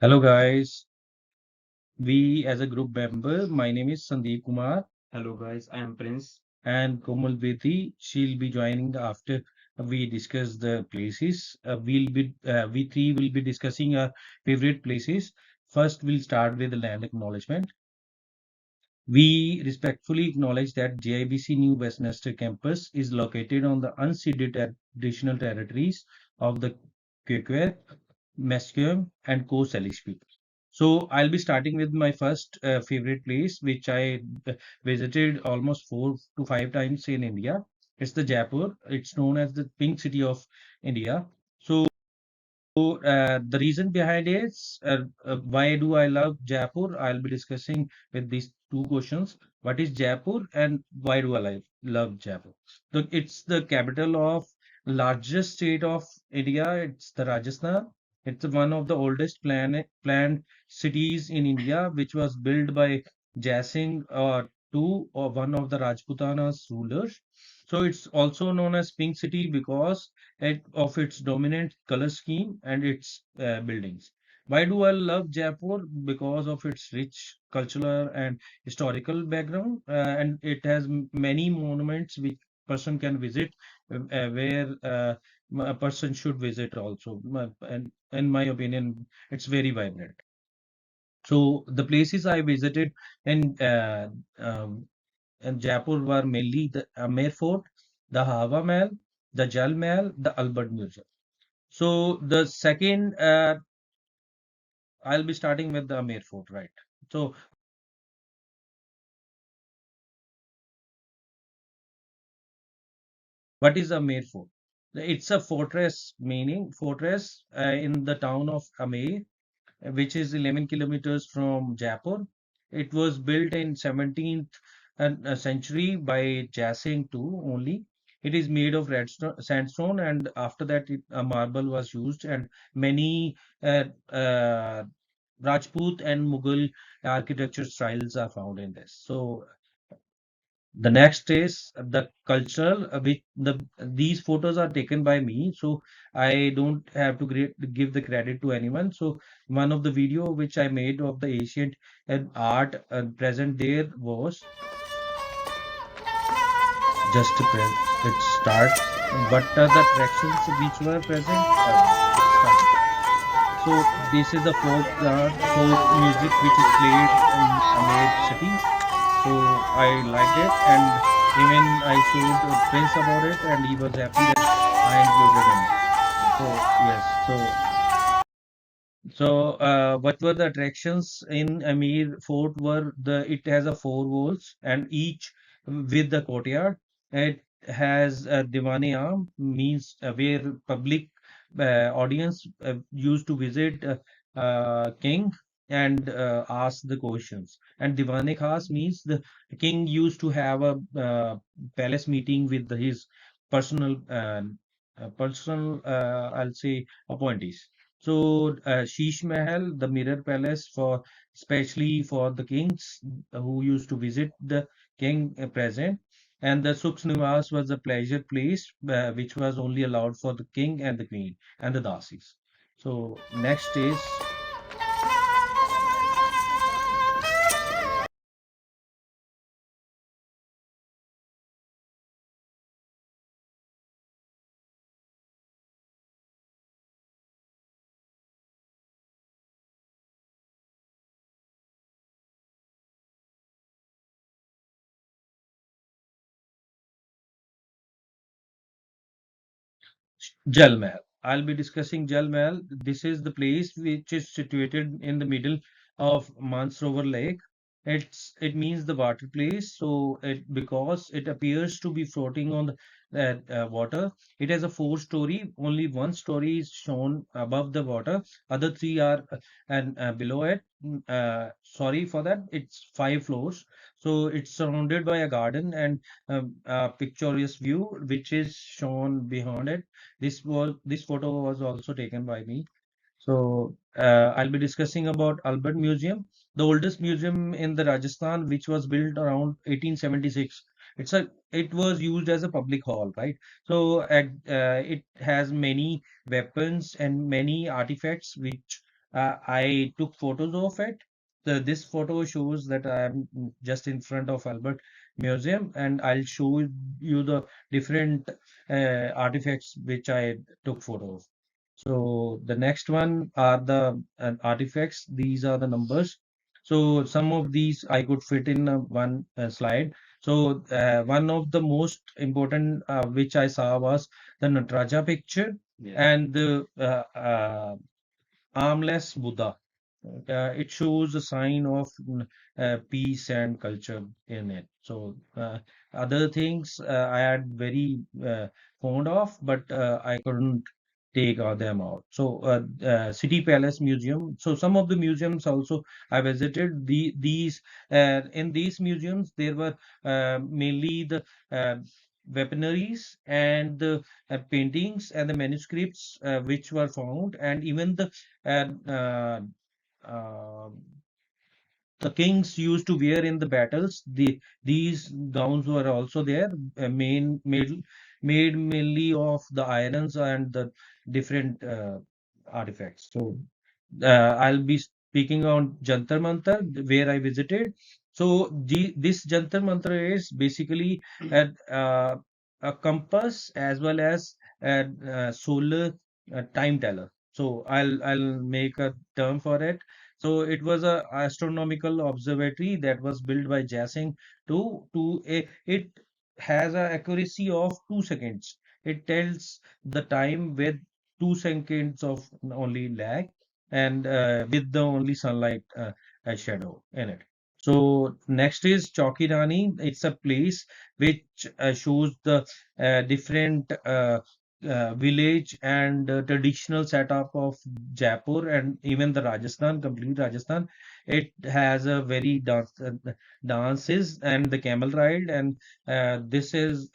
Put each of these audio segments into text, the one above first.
Hello guys, we as a group member, my name is Sandeep Kumar Hello guys, I am Prince. and Komal Vedi. She'll be joining after we discuss the places. We three will be discussing our favorite places. First, we'll start with the land acknowledgement. We respectfully acknowledge that JIBC New Westminster campus is located on the unceded traditional territories of the Kwekwe, Musqueam, and Coast Salish people. So I'll be starting with my first favorite place, which I visited almost 4 to 5 times in India. It's the Jaipur. It's known as the Pink City of India. So the reason behind it is why do I love Jaipur? I'll be discussing with these two questions. What is Jaipur and why do I love Jaipur? So it's the capital of largest state of India. It's the Rajasthan. It's one of the oldest planned cities in India, which was built by Jaising II, or one of the Rajputanas rulers. So it's also known as Pink City because of its dominant color scheme and its buildings. Why do I love Jaipur? Because of its rich cultural and historical background, and it has many monuments which person can visit, where a person should visit also. And in my opinion, it's very vibrant. So the places I visited in Jaipur were mainly the Amer Fort, the Hawa Mahal, the Jal Mahal, the Albert Museum. So the second, I'll be starting with the Amer Fort, right? So what is Amer Fort? It's a fortress, meaning fortress in the town of Amer, which is 11 kilometers from Jaipur. It was built in 17th century by Jasing II only. It is made of sandstone, and after that, marble was used, and many Rajput and Mughal architecture styles are found in this. So the next is the cultural, which these photos are taken by me, so I don't have to give the credit to anyone. So one of the video which I made of the ancient art present there was just to it start. What are the attractions which were present? It started. So this is the folk music which is played in Amer city. So I liked it, and even I showed Prince about it, and he was happy that I included him. So yes, what were the attractions in Amir Fort? Were the it has a four walls and each with the courtyard. It has a Diwani Aam, means where public audience used to visit king and ask the questions. And Diwani Khas means the king used to have a palace meeting with his personal I'll say appointees. So, Sheesh Mahal, the mirror palace for especially for the kings who used to visit the king present, and the Sukh Niwas was a pleasure place which was only allowed for the king and the queen and the dasis. So, next is Jal Mahal. I'll be discussing Jal Mahal. This is the place which is situated in the middle of Mansarovar Lake. It means the water place. So it because it appears to be floating on the water. It has a four-story. Only one story is shown above the water. Other three are and below it. Sorry for that. It's 5 floors. So it's surrounded by a garden and a picturesque view, which is shown behind it. This photo was also taken by me. So I'll be discussing about Albert Museum, the oldest museum in the Rajasthan, which was built around 1876. It was used as a public hall, right? So it has many weapons and many artifacts which I took photos of it. This photo shows that I am just in front of Albert Museum, and I'll show you the different artifacts which I took photo of. So the next one are the artifacts. These are the numbers. So some of these I could fit in one slide. So one of the most important which I saw was the Nataraja picture Yeah. and the armless Buddha. It shows a sign of peace and culture in it. So other things I had very fond of, but I couldn't take them out. So City Palace Museum. So some of the museums also I visited. These in these museums there were mainly the uh, weaponaries and the paintings and the manuscripts which were found, and even and uh, the kings used to wear in the battles. These gowns were also there, made mainly of the irons and the different artifacts. So I'll be speaking on Jantar Mantar where I visited. So this Jantar Mantar is basically a compass as well as a solar time teller. So I'll make a term for it. So it was a astronomical observatory that was built by Jasing to a, it has a accuracy of 2 seconds. It tells the time with 2 seconds of only lag, and with the only sunlight shadow in it. So next is Chowki Rani. It's a place which shows the different village and traditional setup of Jaipur and even the Rajasthan, complete Rajasthan. It has a very dances and the camel ride, and this is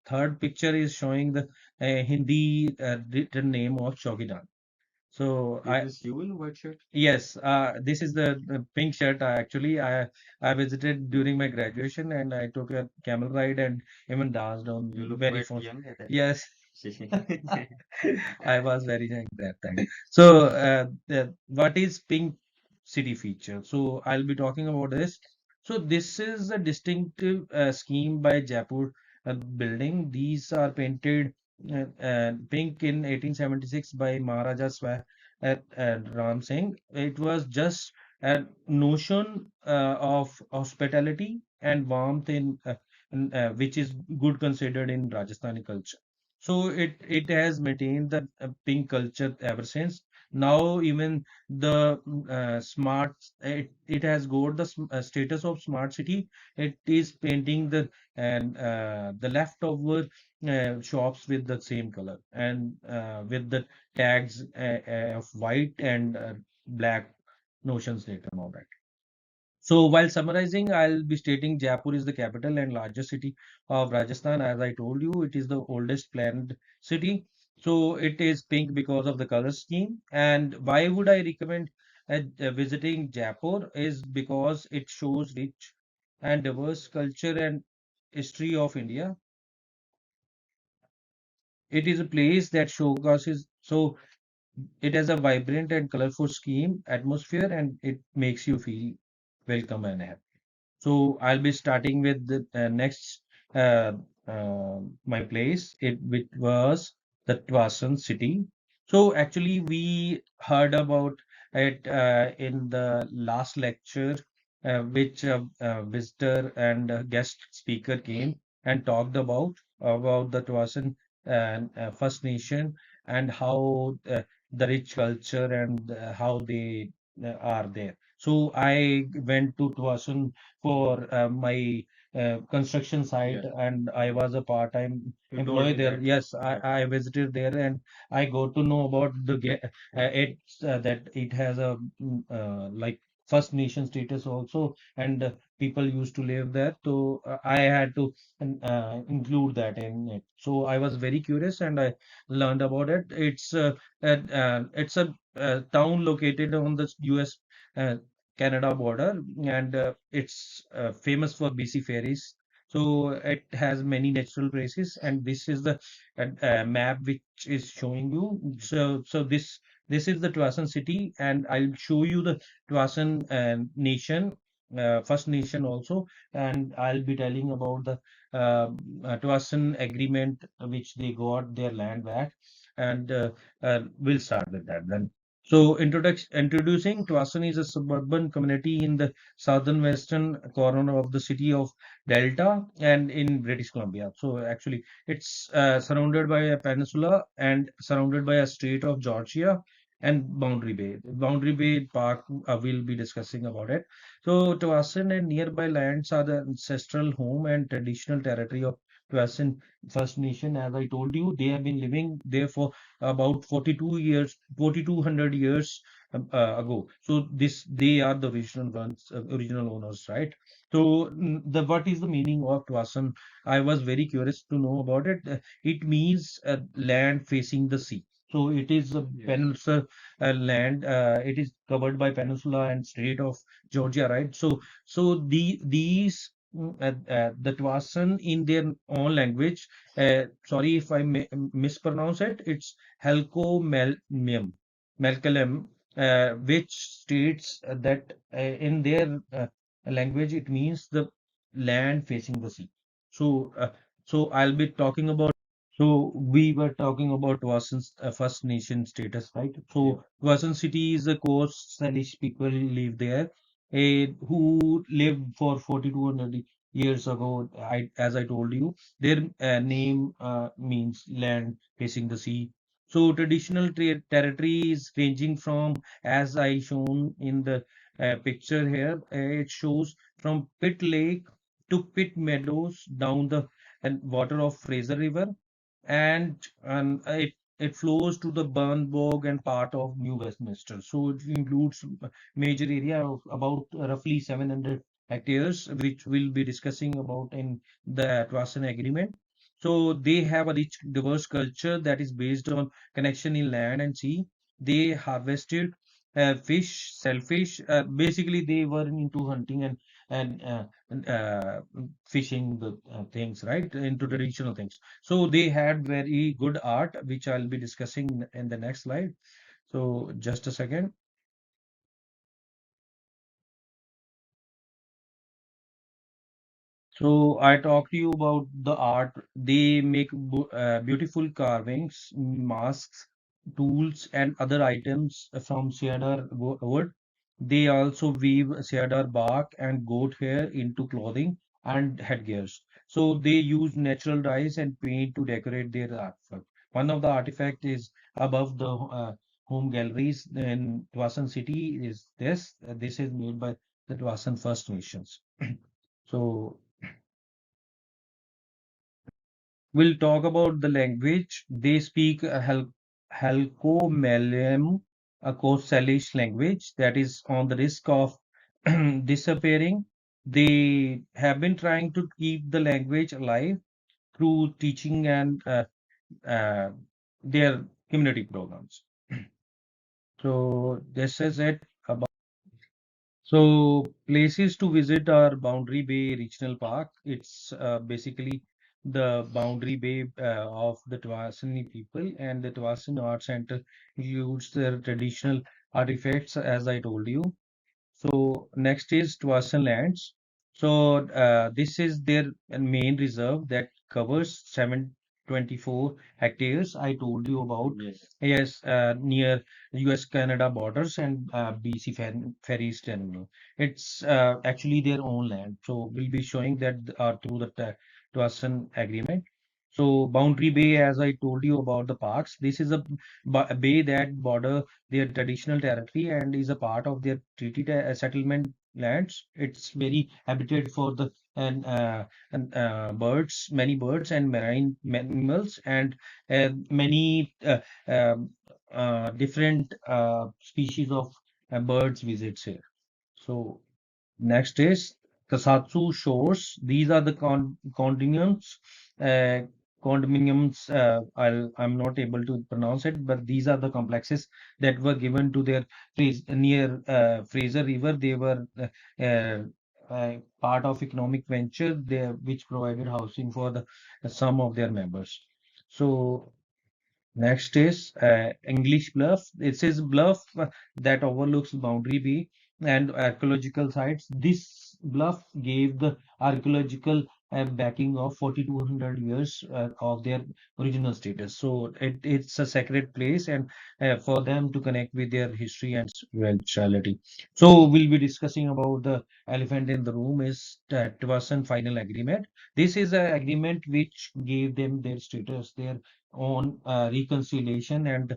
third picture is showing the Hindi written name of Chowkidan. So Is this you in white shirt? yes, this is the pink shirt. Actually, I visited during my graduation and I took a camel ride and even danced on You look very quite fun. young at that. Yes, I was very young that time. So, what is Pink City feature? So, I'll be talking about this. So, this is a distinctive scheme by Jaipur building. These are painted pink in 1876 by Maharaja Ram Singh. It was just a notion of hospitality and warmth which is good considered in Rajasthani culture. So it has maintained the pink culture ever since. Now even the smart it has got the status of smart city. It is painting the leftover shops with the same color and with the tags of white and black notions written on it. So while summarizing, I'll be stating Jaipur is the capital and largest city of Rajasthan. As I told you, it is the oldest planned city. So it is pink because of the color scheme. And why would I recommend visiting Jaipur is because it shows rich and diverse culture and history of India. It is a place that showcases, so it has a vibrant and colorful scheme atmosphere, and it makes you feel welcome and happy. So I'll be starting with the next uh, my place, which was the Twasan city. So actually, we heard about it in the last lecture, which visitor and guest speaker came and talked about the Twasan First Nation and how the rich culture and how they are there. So I went to Twasan for my construction site, Yeah, and I was a part-time you told employee me there. that. Yes, Yeah. I visited there and I got to know about that it has a like First Nation status also, and people used to live there. So I had to include that in it. So I was very curious and I learned about it. It's a town located on the U.S. Uh, Canada border, and it's famous for BC ferries. So it has many natural places, and this is the map which is showing you. So this This is the Tuasan city, and I'll show you the Tuasan nation, First Nation also, and I'll be telling about the Tuasan agreement which they got their land back, and we'll start with that then. So, introducing Tuasan is a suburban community in the southern western corner of the city of Delta and in British Columbia. So, actually, it's surrounded by a peninsula and surrounded by a state of Georgia and Boundary Bay. Boundary Bay Park, we'll be discussing about it. So, Tuasan and nearby lands are the ancestral home and traditional territory of Tuasan First Nation. As I told you, they have been living there for about 42 years, 4200 years ago. So, they are the original ones, original owners, right? So, the what is the meaning of Tuasan? I was very curious to know about it. It means land facing the sea. So it is a Yes. peninsula land. It is covered by peninsula and state of Georgia, right? The Tuasan in their own language. Sorry if I mispronounce it. It's Melkalem, which states that in their language it means the land facing the sea. So, I'll be talking about. So we were talking about Wasan's First Nation status, right? Yeah. So Wasan city is a coast Salish people live there, who lived for 4200 years ago. As I told you, their name means land facing the sea. So traditional territory is ranging from, as I shown in the picture here, it shows from Pit Lake to Pit Meadows down the water of Fraser River, and it flows to the Burnbog and part of New Westminster. So it includes a major area of about roughly 700 hectares, which we'll be discussing about in the Atwasan Agreement. So they have a rich, diverse culture that is based on connection in land and sea. They harvested fish, shellfish. Basically, they were into hunting and fishing the things, right, into traditional things. So they had very good art, which I'll be discussing in the next slide. So just a second. So I talked to you about the art. They make beautiful carvings, masks, tools, and other items from cedar wood. They also weave cedar bark and goat hair into clothing and headgears. So they use natural dyes and paint to decorate their artwork. One of the artifacts is above the home galleries in Twasan city is this. This is made by the Twasan First Nations. So we'll talk about the language. They speak a Halko-Malem, a Coast Salish language that is on the risk of disappearing. They have been trying to keep the language alive through teaching and uh, their community programs. So this is it. So places to visit are Boundary Bay Regional Park. It's basically the Boundary Bay of the Tawasani people, and the Tawasan Art Center includes their traditional artifacts, as I told you. So next is Tuasan Lands. So this is their main reserve that covers 724 hectares. I told you about. Yes. Yes, near US-Canada borders and BC Ferries Terminal. It's actually their own land. So we'll be showing that through the Tuasan Agreement. So Boundary Bay, as I told you about the parks, this is a bay that border their traditional territory and is a part of their treaty settlement lands. It's very habitat for the birds, many birds and marine mammals, and many different species of birds visits here. So next is Kasatsu shores. These are the condominiums. Uh, I'm not able to pronounce it, but these are the complexes that were given to their near Fraser River. They were part of economic venture there, which provided housing for some of their members. So Next is English Bluff. It is bluff that overlooks Boundary Bay and archaeological sites. This bluff gave the archaeological backing of 4,200 years of their original status. So it's a sacred place and for them to connect with their history and spirituality. So we'll be discussing about the elephant in the room is Twasan Final Agreement. This is an agreement which gave them their status, their on reconciliation and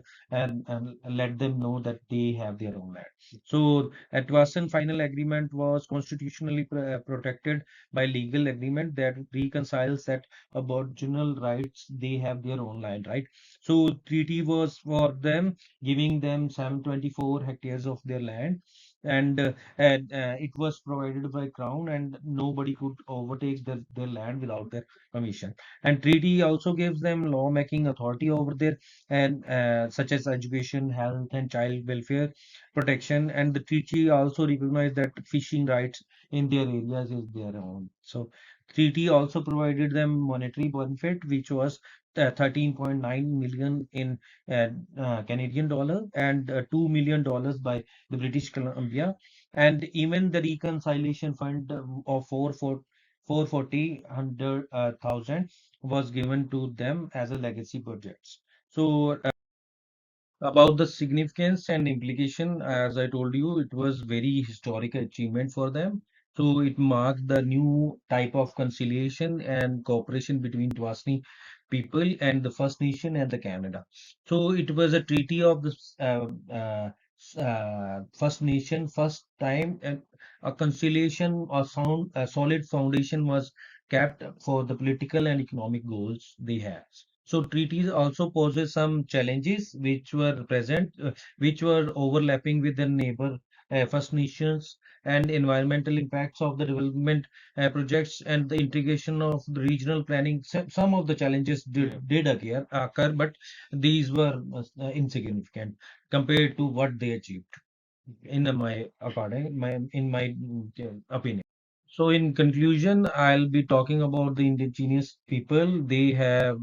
let them know that they have their own land. So, Atwasan Final Agreement was constitutionally protected by legal agreement that reconciles that Aboriginal rights they have their own land, right? So, treaty was for them giving them some 24 hectares of their land. And it was provided by crown and nobody could overtake their land without their permission. And treaty also gives them lawmaking authority over there, and such as education, health, and child welfare protection. And the treaty also recognize that fishing rights in their areas is their own. So treaty also provided them monetary benefit, which was 13.9 million in Canadian dollar and $2 million by the British Columbia, and even the reconciliation fund of 440,000 was given to them as a legacy projects. So about the significance and implication, as I told you, it was very historic achievement for them. So it marked the new type of conciliation and cooperation between Twasni people and the First Nation and the Canada. So it was a treaty of the First Nation, first time, and a conciliation or sound, a solid foundation was kept for the political and economic goals they have. So treaties also poses some challenges which were present, which were overlapping with their neighbor First Nations and environmental impacts of the development projects and the integration of the regional planning. Some of the challenges did occur, but these were insignificant compared to what they achieved. In my according, my opinion. So in conclusion, I'll be talking about the indigenous people. They are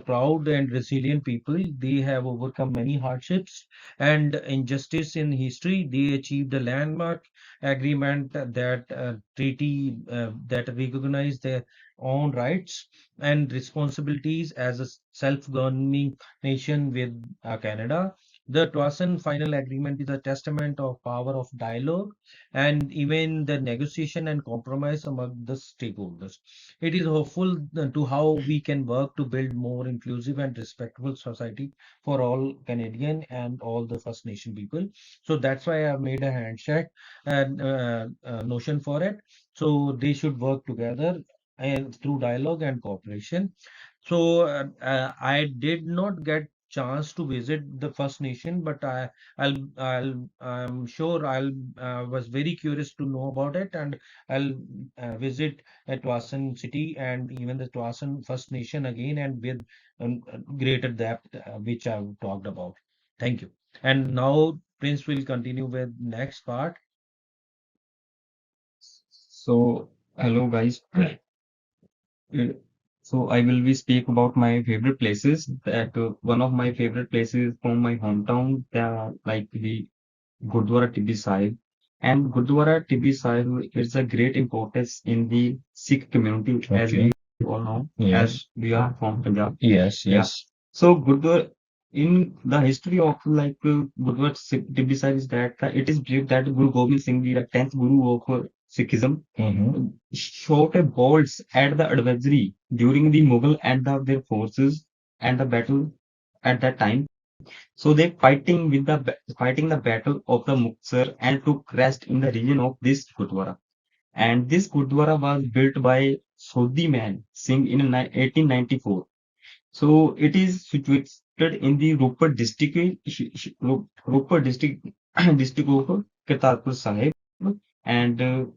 proud and resilient people. They have overcome many hardships and injustice in history. They achieved a landmark agreement that treaty that recognize their own rights and responsibilities as a self-governing nation with Canada. The Twasan Final Agreement is a testament of power of dialogue and even the negotiation and compromise among the stakeholders. It is hopeful to how we can work to build more inclusive and respectful society for all Canadian and all the First Nation people. So that's why I made a handshake and notion for it. So they should work together and through dialogue and cooperation. So I did not get chance to visit the First Nation, but I'm sure was very curious to know about it, and I'll visit at Twasan city and even the Twasan First Nation again, and with greater depth, which I've talked about. Thank you. And now Prince will continue with next part. So, hello guys. Uh, So, I will be speak about my favorite places. That one of my favorite places from my hometown, like the Gurdwara Tibi Sahib. And Gurdwara Tibi Sahib is a great importance in the Sikh community, as Okay. we all know, as Yes. we are from Punjab. Yes. Yeah. Yes. So Gurdwara, in the history of like Gurdwara Tibi Sahib is that it is believed that Guru Gobind Singh, the 10th Guru of Sikhism, Mm-hmm. shot a bolts at the adversary during the Mughal and their forces and the battle at that time. So they fighting the battle of the Muksar and took rest in the region of this Gurdwara. And this Gurdwara was built by Sodhi Man Singh in 1894. So it is situated in the Ropar district, Ropar district, district of Kartarpur Sahib, and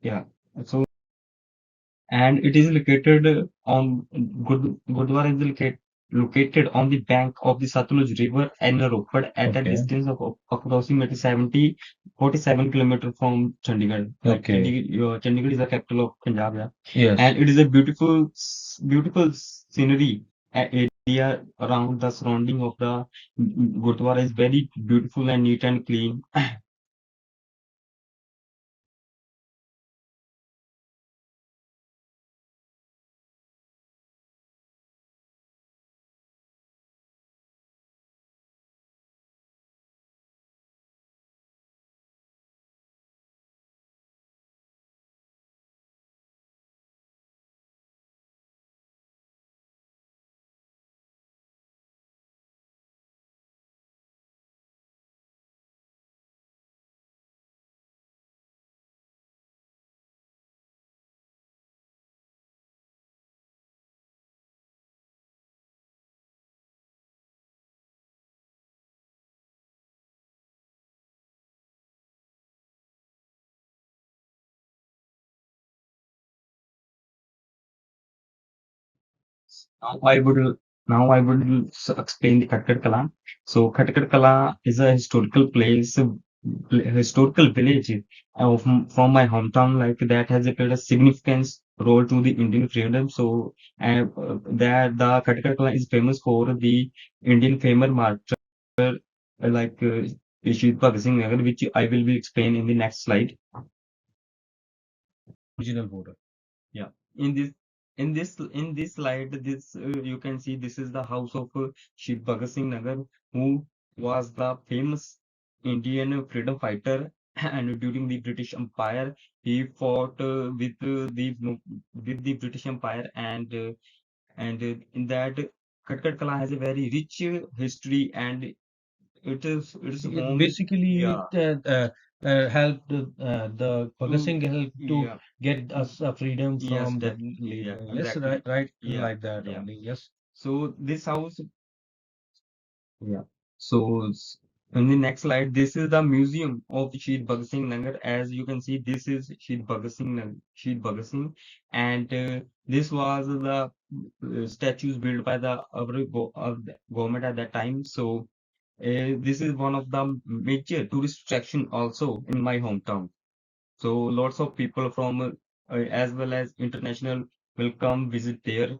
yeah. So and it is located on Gurdwara is located on the bank of the Satluj River and the Ropar at a Okay. distance of approximately 47 kilometers from Chandigarh. Like Okay. Chandigarh is the capital of Punjab, yeah. Yes. And it is a beautiful scenery area around the surrounding of the Gurdwara is very beautiful and neat and clean. Now I would now I would explain the Khatkar Kala. So Khatkar Kala is a historical place, historical village from my hometown, like that has played a significant role to the Indian freedom. So that the Khatkar Kala is famous for the Indian famous martyr like Shahid Bhagat Singh Nagar, which I will be explain in the next slide. Original voter. Yeah, in this slide, this you can see this is the house of Shahid Bhagat Singh Nagar, who was the famous Indian freedom fighter, and during the British Empire, he fought with the British Empire, and in that Khatkar Kala has a very rich history, and it is It home. basically Yeah. helped the Bhagat To Singh helped to yeah. get us freedom Yes, from the yeah, yes, right, exactly. right, Yeah, like that yeah. only. Yes. So this house, yeah. So in the next slide, this is the museum of Shahid Bhagat Singh Nagar. As you can see, this is Shahid Bhagat Singh Nagar, Shahid Bhagat Singh, and this was the statues built by the government at that time. So this is one of the major tourist attraction also in my hometown. So lots of people from as well as international will come visit there.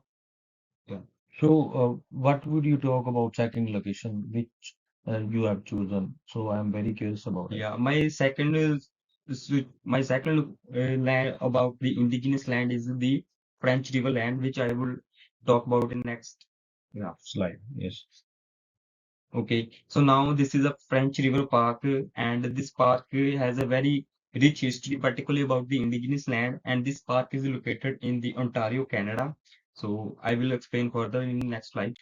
Yeah. So, what would you talk about second location, which you have chosen? So, I'm very curious about it. Yeah, my second land about the indigenous land is the French River land, which I will talk about in next. Yeah. Slide. Yes. Okay. So now this is a French River Park, and this park has a very rich history, particularly about the indigenous land. And this park is located in the Ontario, Canada. So I will explain further in next slide.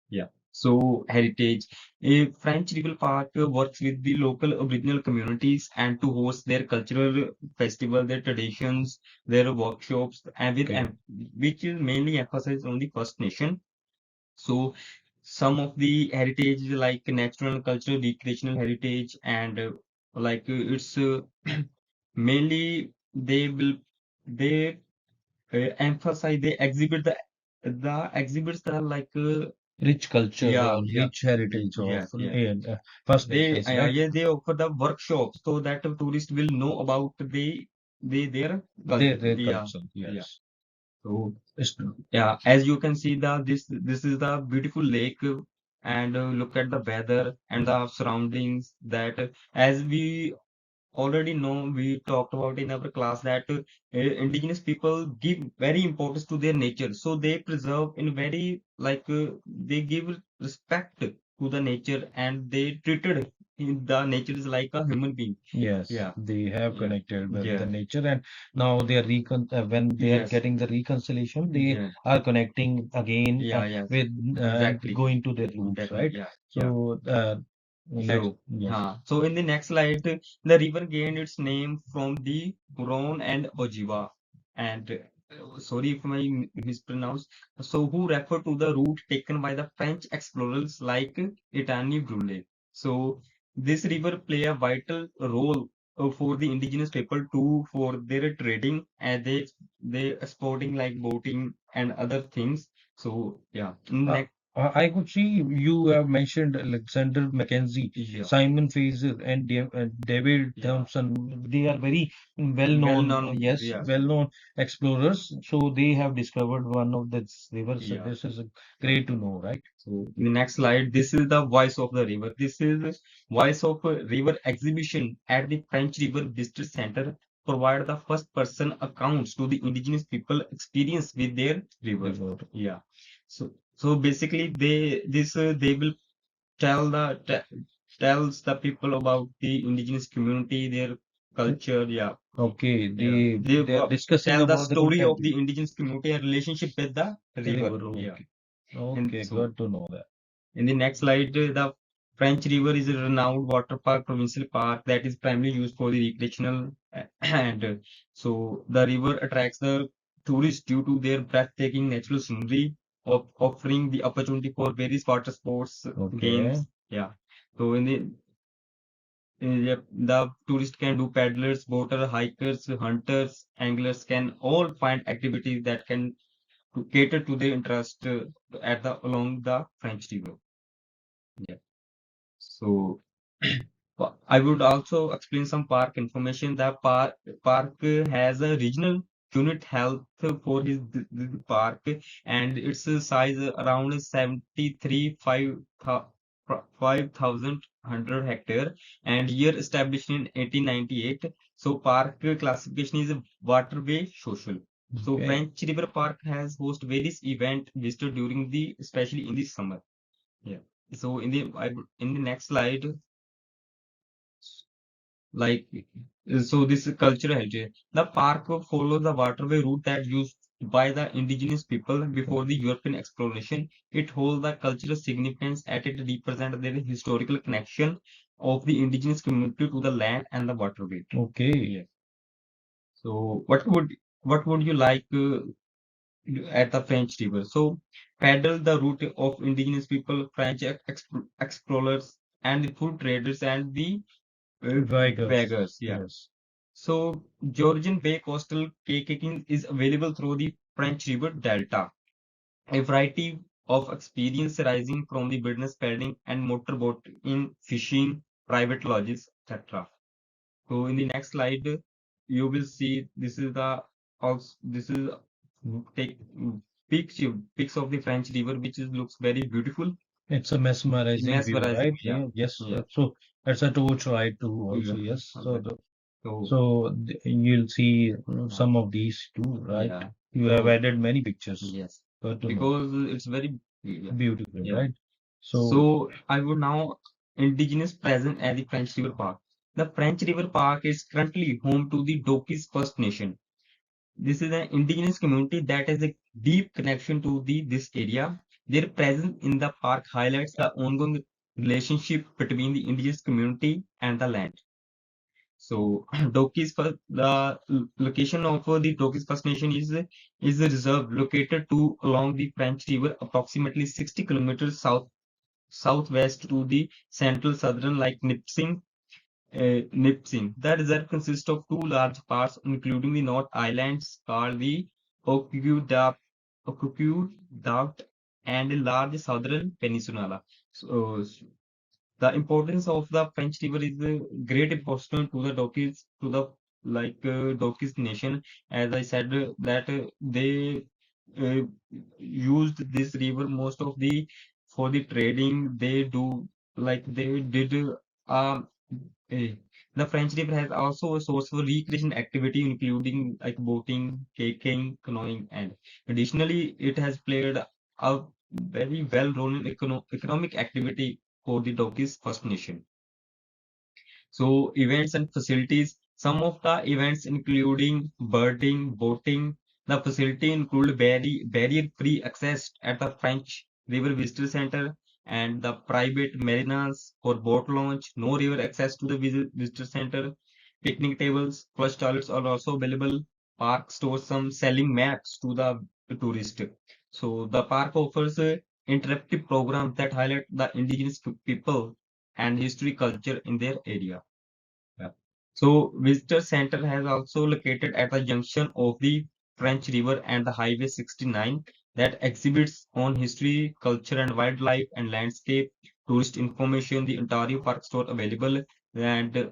Yeah. So heritage. A French River Park works with the local Aboriginal communities and to host their cultural festival, their traditions, their workshops, and Okay. which is mainly emphasized on the First Nation. So some of the heritage like natural and cultural recreational heritage, and it's mainly they emphasize, they exhibit the exhibits that are like Rich culture yeah, or yeah, rich heritage of yeah, yeah. First They Nations, right? yeah, they offer the workshops so that the tourist will know about their culture. Their Yeah, culture. yeah. Yes. So It's true. yeah, as you can see, this is the beautiful lake, and look at the weather and the surroundings. That as we already know, we talked about in our class that indigenous people give very importance to their nature, so they preserve in very they give respect to the nature, and they treated the nature is like a human being. Yes, Yeah, they have yeah, connected with the yeah, nature, and now they are when they are yes, getting the reconciliation, they yeah, are connecting again yeah, yes, with and exactly, going to their roots, exactly, right? yeah, yeah. So, next, Sure. yes. So in the next slide, the river gained its name from the Huron and Ojibwa. And sorry if I mispronounce. So who refer to the route taken by the French explorers like Etani Brule. So this river play a vital role for the indigenous people too, for their trading, and they exporting like boating and other things. So yeah. Uh, Next. I could see you have mentioned Alexander Mackenzie, Yeah, Simon Fraser, and David yeah. Thompson. They are very Well well-known, known. yes, Yeah, well-known explorers. So they have discovered one of the rivers. So yeah. this is great to know, right? So in the next slide, this is the voice of the river. This is the voice of a river exhibition at the French River Visitor Center. Provide the first person accounts to the indigenous people experience with their river. River. Yeah. So basically they will tells the people about the indigenous community, their culture. Yeah. Okay, Yeah. They they are discussing tell the about the story of content. the indigenous community and relationship with the The river. river. Yeah. Okay, And okay, so good to know that. in the next slide, the French River is a renowned water park, provincial park that is primarily used for the recreational and so the river attracts the tourists due to their breathtaking natural scenery, offering the opportunity for various water sports, Okay. games. Yeah. So yep, the tourist can do paddlers, boater, hikers, hunters, anglers can all find activities that can to cater to their interest at the along the French River. Yeah. So I would also explain some park information. The park has a regional unit health for the park, and its size around 73 5,100 hectare, and year established in 1898. So park classification is a waterway social. So Okay. French River Park has host various event visited during the especially in the summer. Yeah. So in the next slide, like so this is cultural heritage. The park follows the waterway route that used by the indigenous people before the European exploration. It holds the cultural significance as it represents the historical connection of the indigenous community to the land and the waterway. Okay. Yeah. So what would you like at the French River? So paddle the route of indigenous people, French explorers, and the food traders and the Vigors. beggars. Yeah. Yes. So, Georgian Bay coastal kayaking is available through the French River Delta, a variety of experience arising from the business paddling and motorboat in fishing, private lodges, etc. So, in the next slide, you will see this is the also this is take pics of the French River, which looks very beautiful, It's a mesmerizing view, mesmerizing. right? Yeah, Yeah. Yes. yeah, So that's a torch ride too. Also, yeah. yes. Okay. So, You'll see uh, some of these too, right? yeah. You have So, added many pictures. yes, Good to know. because it's very yeah, Beautiful, yeah. right? So So I would now indigenous present at the French River Park. The French River Park is currently home to the Dokis First Nation. This is an indigenous community that has a deep connection to this area. Their presence in the park highlights the ongoing relationship between the indigenous community and the land. So Dokis first, the location of the Dokis First Nation is a reserve located to along the French River, approximately 60 kilometers southwest to the central southern like Nipsing. The reserve consists of two large parts, including the North Islands called the Okuqueduct and a large southern peninsula. So, the importance of the French River is a great importance to the Dokis, to the Dokis nation. As I said, that they uh, used this river most of the for the trading. They do like they did. Eh, the French River has also a source for recreation activity, including like boating, kayaking, canoeing, and additionally, it has played a very well-known economic activity for the Dokis First Nation. So events and facilities. Some of the events including birding, boating. The facility include barrier-free access at the French River Visitor Center and the private marinas for boat launch. No river access to the visitor center. Picnic tables, flush toilets are also available. Park stores some selling maps to the tourist. So the park offers interactive programs that highlight the indigenous people and history culture in their area. Yeah. So visitor center has also located at the junction of the French River and the Highway 69. that exhibits on history, culture, and wildlife and landscape, tourist information, the Ontario Park Store available, and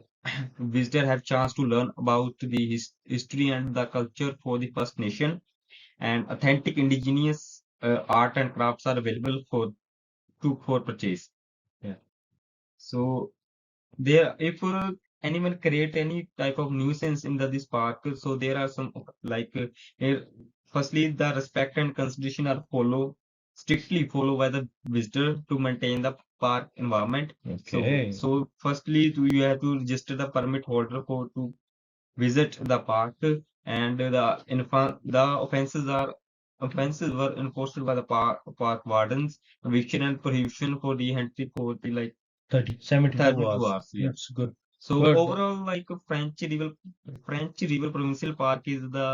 visitors have chance to learn about the history and the culture for the First Nation, and authentic indigenous art and crafts are available for purchase. Yeah. So there, if anyone create any type of nuisance in this park, so there are some like here, firstly, the respect and consideration are strictly followed by the visitor to maintain the park environment. Okay. So firstly, you have to register the permit holder for to visit the park, and the offenses were enforced by the park wardens, eviction and prohibition for the entry for the like 72 72 hours. hours. Yeah. It's good. So Good. overall, like French River Provincial Park is the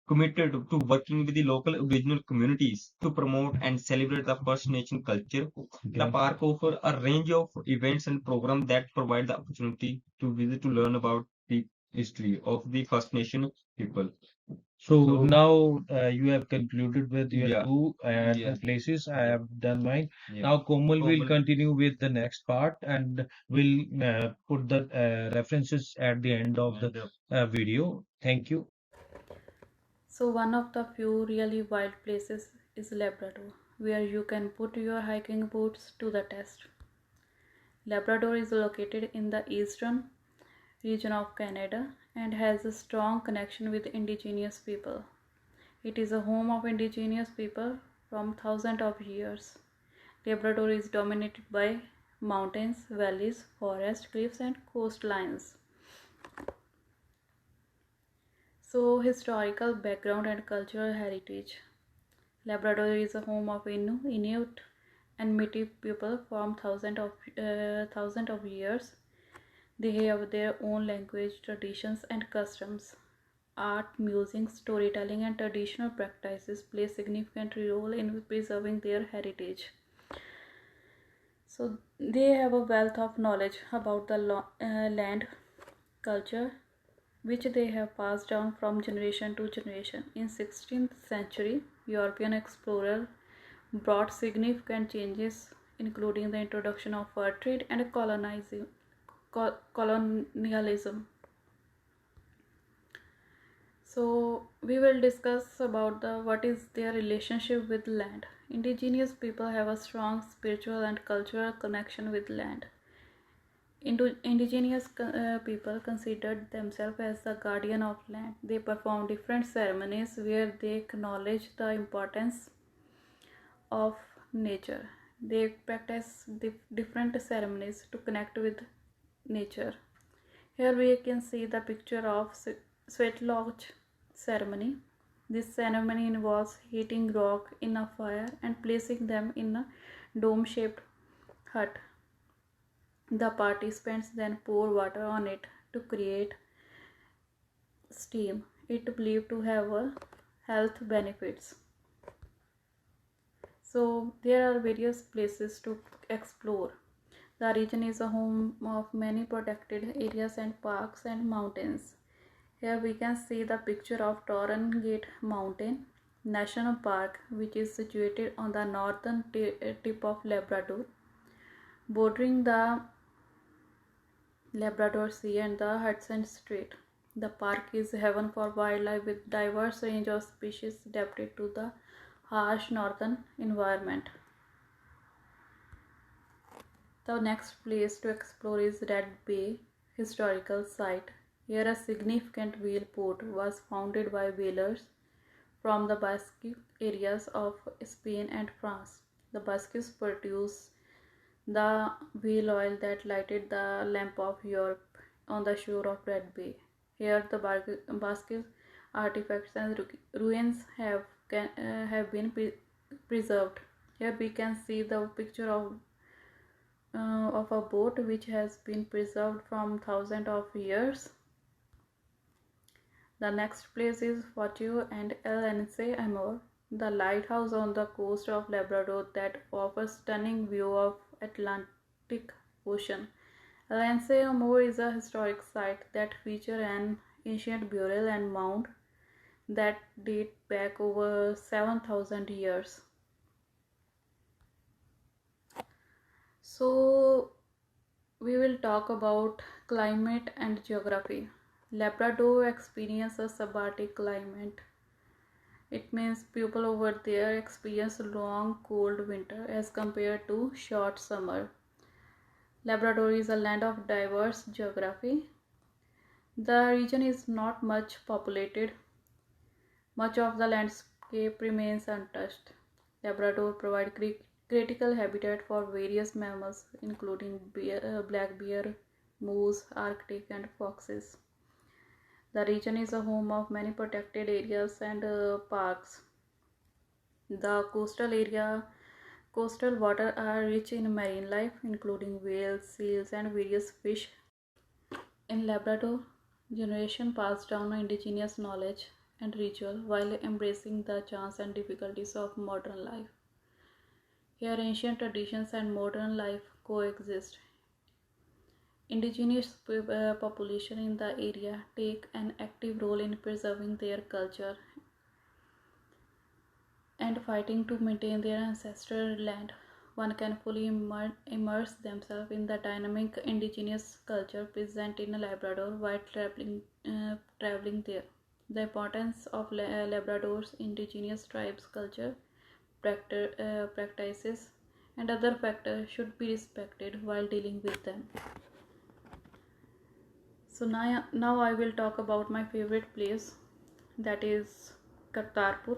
committed to working with the local Aboriginal communities to promote and celebrate the First Nation culture. The Okay. park offers a range of events and programs that provide the opportunity to visit to learn about the history of the First Nation people. So So now you have concluded with your yeah, two yeah, places. I yeah, have done mine. yeah. Now Komal will Common, continue with the next part and will put the references at the end of the and video. Thank you. So, one of the few really wild places is Labrador, where you can put your hiking boots to the test. Labrador is located in the eastern region of Canada and has a strong connection with indigenous people. It is a home of indigenous people from thousands of years. Labrador is dominated by mountains, valleys, forests, cliffs, and coastlines. So, historical background and cultural heritage. Labrador is a home of Inuit and Métis people from thousands of years. They have their own language, traditions, and customs. Art, music, storytelling, and traditional practices play a significant role in preserving their heritage. So they have a wealth of knowledge about the land, culture, which they have passed down from generation to generation. In 16th century, European explorer brought significant changes, including the introduction of fur trade and colonialism. So we will discuss about the what is their relationship with land. Indigenous people have a strong spiritual and cultural connection with land. Indigenous people considered themselves as the guardian of land. They perform different ceremonies where they acknowledge the importance of nature. They practice different ceremonies to connect with nature. Here we can see the picture of sweat lodge ceremony. This ceremony involves heating rock in a fire and placing them in a dome-shaped hut. The participants then pour water on it to create steam. It believed to have a health benefits. So there are various places to explore. The region is a home of many protected areas and parks and mountains. Here we can see the picture of Torrengate Mountain National Park, which is situated on the northern tip of Labrador, bordering the Labrador Sea and the Hudson Strait. The park is heaven for wildlife with diverse range of species adapted to the harsh northern environment. The next place to explore is Red Bay Historical Site. Here a significant whale port was founded by whalers from the Basque areas of Spain and France. The Basques produced the whale oil that lighted the lamp of Europe on the shore of Red Bay. Here, the Basque artifacts and ruins have been preserved. Here we can see the picture of a boat which has been preserved from thousands of years. The next place is Fortio and LNC Amor, the lighthouse on the coast of Labrador that offers stunning view of Atlantic Ocean. LNC Amor is a historic site that features an ancient burial and mound that date back over 7,000 years. So, we will talk about climate and geography. Labrador experiences a subarctic climate. It means people over there experience long cold winter as compared to short summer. Labrador is a land of diverse geography. The region is not much populated. Much of the landscape remains untouched. Labrador provides critical habitat for various mammals, including black bear, moose, arctic, and foxes. The region is a home of many protected areas and parks. The coastal water are rich in marine life, including whales, seals, and various fish. In Labrador, generation passed down indigenous knowledge and ritual while embracing the chance and difficulties of modern life. Here, ancient traditions and modern life coexist. Indigenous population in the area take an active role in preserving their culture and fighting to maintain their ancestral land. One can fully immerse themselves in the dynamic indigenous culture present in Labrador while traveling there. The importance of Labrador's indigenous tribes culture, practices, and other factors should be respected while dealing with them. So now I will talk about my favorite place, that is Kartarpur.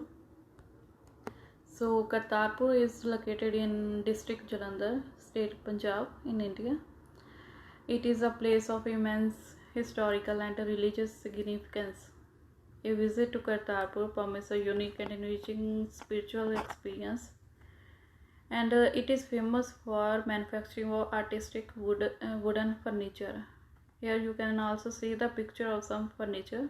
So Kartarpur is located in district Jalandhar, state Punjab in India. It is a place of immense historical and religious significance. A visit to Kartarpur promises a unique and enriching spiritual experience, and it is famous for manufacturing of artistic wooden furniture. Here you can also see the picture of some furniture.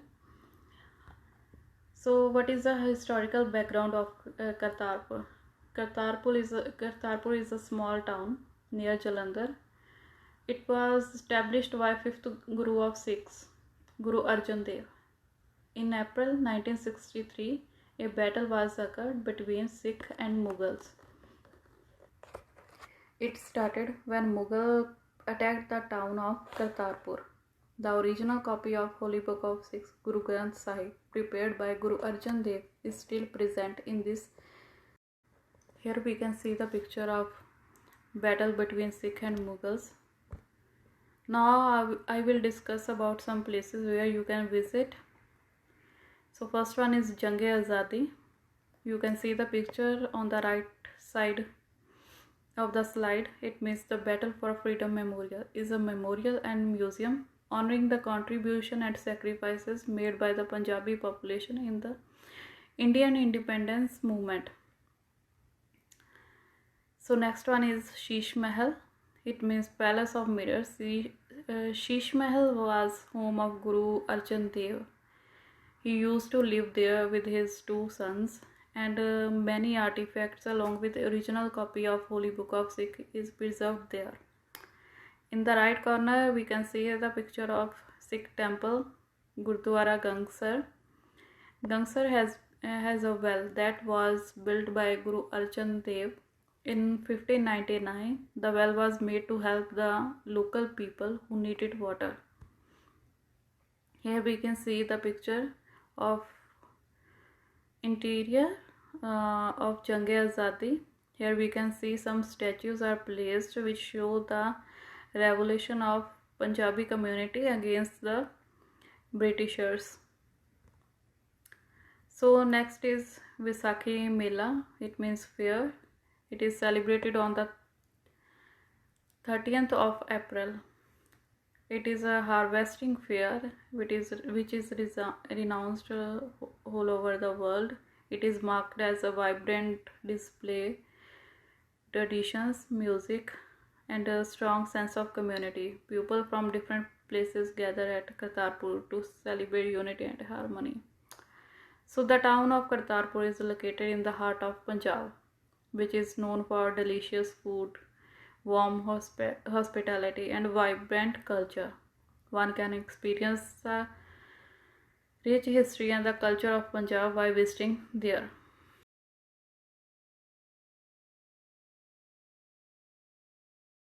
So, what is the historical background of Kartarpur? Kartarpur is a small town near Jalandhar. It was established by fifth Guru of Sikhs, Guru Arjan Dev. In April 1963, a battle was occurred between Sikh and Mughals. It started when Mughal attacked the town of Kartarpur. The original copy of Holy Book of Sikhs, Guru Granth Sahib, prepared by Guru Arjan Dev, is still present in this. Here we can see the picture of battle between Sikh and Mughals. Now I will discuss about some places where you can visit. So first one is Jange Azadi. You can see the picture on the right side of the slide. It means the Battle for Freedom Memorial is a memorial and museum honoring the contribution and sacrifices made by the Punjabi population in the Indian independence movement. So next one is Sheesh Mahal. It means Palace of Mirrors. Sheesh Mahal was home of Guru Arjan Dev. He used to live there with his two sons, and many artifacts along with the original copy of Holy Book of Sikh is preserved there. In the right corner we can see the picture of Sikh temple, Gurdwara Gangsar. Gangsar has a well that was built by Guru Arjan Dev in 1599. The well was made to help the local people who needed water. Here we can see the picture of interior of Jange Azadi. Here we can see some statues are placed which show the revolution of Punjabi community against the Britishers. So next is Vaisakhi Mela. It means fair. It is celebrated on the 30th of April. It is a harvesting fair which is renounced all over the world. It is marked as a vibrant display, traditions, music, and a strong sense of community. People from different places gather at Kartarpur to celebrate unity and harmony. So the town of Kartarpur is located in the heart of Punjab, which is known for delicious food, warm hospitality, and vibrant culture. One can experience the rich history and the culture of Punjab by visiting there.